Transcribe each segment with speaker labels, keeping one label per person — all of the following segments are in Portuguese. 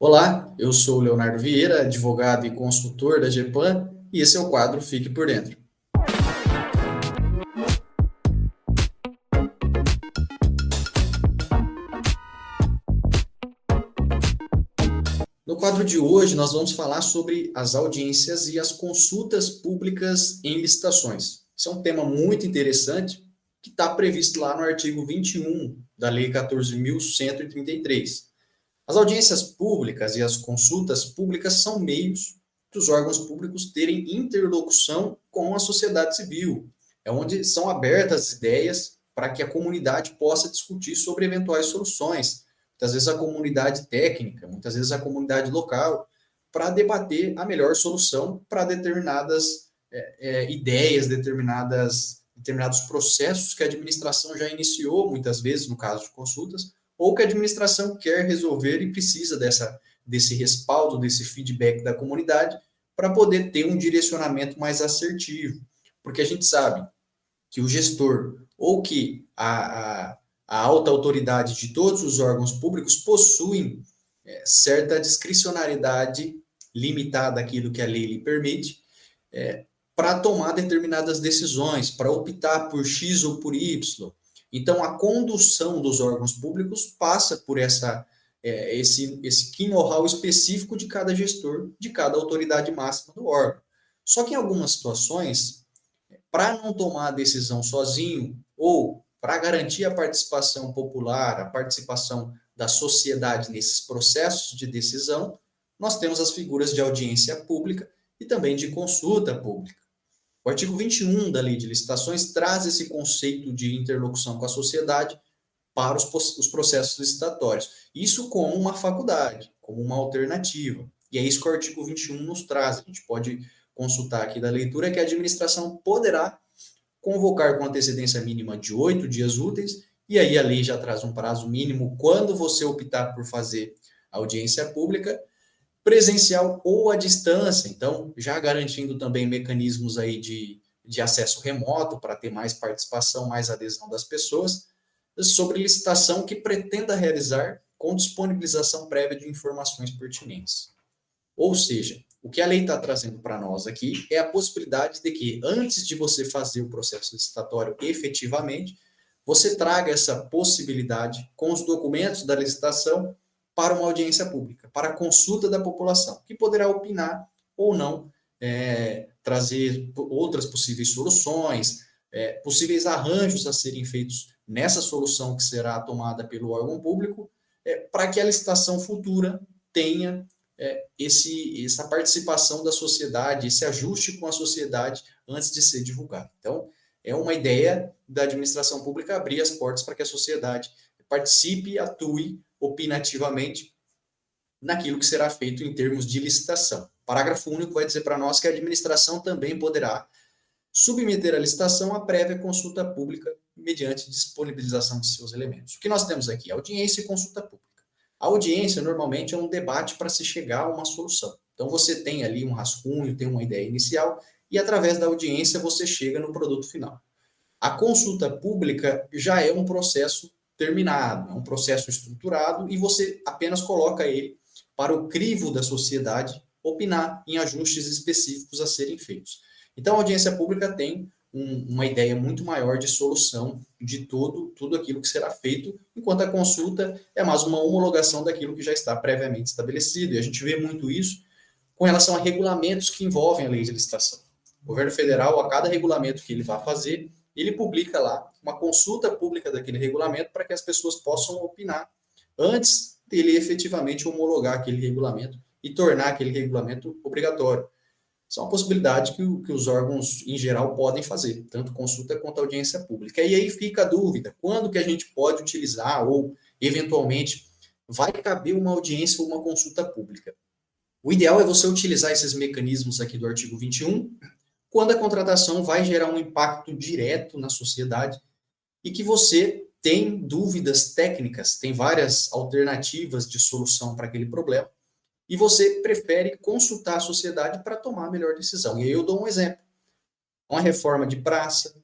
Speaker 1: Olá, eu sou o Leonardo Vieira, advogado e consultor da GEPAM, e esse é o quadro Fique por Dentro. No quadro de hoje, nós vamos falar sobre as audiências e as consultas públicas em licitações. Isso é um tema muito interessante que está previsto lá no artigo 21 da Lei 14.133. As audiências públicas e as consultas públicas são meios dos órgãos públicos terem interlocução com a sociedade civil. É onde são abertas ideias para que a comunidade possa discutir sobre eventuais soluções. Muitas vezes a comunidade técnica, muitas vezes a comunidade local, para debater a melhor solução para determinadas ideias, determinados processos que a administração já iniciou, muitas vezes, no caso de consultas, ou que a administração quer resolver e precisa desse respaldo, desse feedback da comunidade para poder ter um direcionamento mais assertivo. Porque a gente sabe que o gestor ou que a alta autoridade de todos os órgãos públicos possuem certa discricionariedade limitada àquilo que a lei lhe permite, para tomar determinadas decisões, para optar por X ou por Y. Então, a condução dos órgãos públicos passa por esse key know-how específico de cada gestor, de cada autoridade máxima do órgão. Só que em algumas situações, para não tomar a decisão sozinho ou para garantir a participação popular, a participação da sociedade nesses processos de decisão, nós temos as figuras de audiência pública e também de consulta pública. O artigo 21 da Lei de Licitações traz esse conceito de interlocução com a sociedade para os processos licitatórios. Isso como uma faculdade, como uma alternativa. E é isso que o artigo 21 nos traz. A gente pode consultar aqui da leitura que a administração poderá convocar com antecedência mínima de 8 dias úteis, e aí a lei já traz um prazo mínimo quando você optar por fazer audiência pública, presencial ou à distância, então já garantindo também mecanismos aí de acesso remoto para ter mais participação, mais adesão das pessoas, sobre licitação que pretenda realizar com disponibilização prévia de informações pertinentes. Ou seja, o que a lei está trazendo para nós aqui é a possibilidade de que, antes de você fazer o processo licitatório efetivamente, você traga essa possibilidade com os documentos da licitação para uma audiência pública, para a consulta da população, que poderá opinar ou não, trazer outras possíveis soluções, possíveis arranjos a serem feitos nessa solução que será tomada pelo órgão público, para que a licitação futura tenha essa participação da sociedade, esse ajuste com a sociedade antes de ser divulgado. Então, é uma ideia da administração pública abrir as portas para que a sociedade participe, atue opinativamente naquilo que será feito em termos de licitação. Parágrafo único vai dizer para nós que a administração também poderá submeter a licitação à prévia consulta pública mediante disponibilização de seus elementos. O que nós temos aqui? Audiência e consulta pública. A audiência, normalmente, é um debate para se chegar a uma solução. Então, você tem ali um rascunho, tem uma ideia inicial, e através da audiência você chega no produto final. A consulta pública já é um processo terminado, é um processo estruturado, e você apenas coloca ele para o crivo da sociedade opinar em ajustes específicos a serem feitos. Então, a audiência pública tem uma ideia muito maior de solução de tudo aquilo que será feito, enquanto a consulta é mais uma homologação daquilo que já está previamente estabelecido. E a gente vê muito isso com relação a regulamentos que envolvem a lei de licitação. O governo federal, a cada regulamento que ele vai fazer, ele publica lá uma consulta pública daquele regulamento para que as pessoas possam opinar antes dele efetivamente homologar aquele regulamento e tornar aquele regulamento obrigatório. Isso é uma possibilidade que os órgãos, em geral, podem fazer, tanto consulta quanto audiência pública. E aí fica a dúvida, quando que a gente pode utilizar ou, eventualmente, vai caber uma audiência ou uma consulta pública? O ideal é você utilizar esses mecanismos aqui do artigo 21, quando a contratação vai gerar um impacto direto na sociedade e que você tem dúvidas técnicas, tem várias alternativas de solução para aquele problema, e você prefere consultar a sociedade para tomar a melhor decisão. E aí eu dou um exemplo. Uma reforma de praça,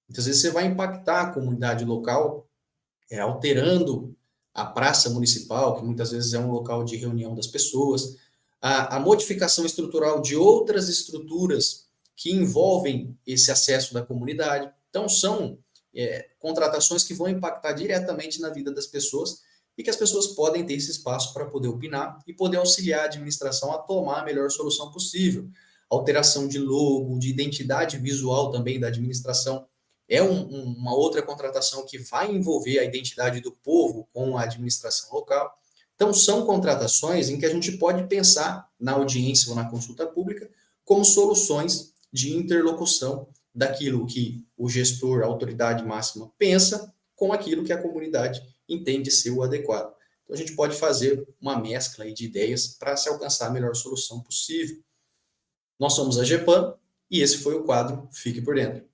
Speaker 1: muitas vezes você vai impactar a comunidade local, alterando a praça municipal, que muitas vezes é um local de reunião das pessoas, a modificação estrutural de outras estruturas que envolvem esse acesso da comunidade. Então, são contratações que vão impactar diretamente na vida das pessoas e que as pessoas podem ter esse espaço para poder opinar e poder auxiliar a administração a tomar a melhor solução possível. Alteração de logo, de identidade visual também da administração é uma outra contratação que vai envolver a identidade do povo com a administração local. Então, são contratações em que a gente pode pensar na audiência ou na consulta pública como soluções de interlocução daquilo que o gestor, a autoridade máxima, pensa com aquilo que a comunidade entende ser o adequado. Então, a gente pode fazer uma mescla de ideias para se alcançar a melhor solução possível. Nós somos a GEPAM e esse foi o quadro Fique por Dentro.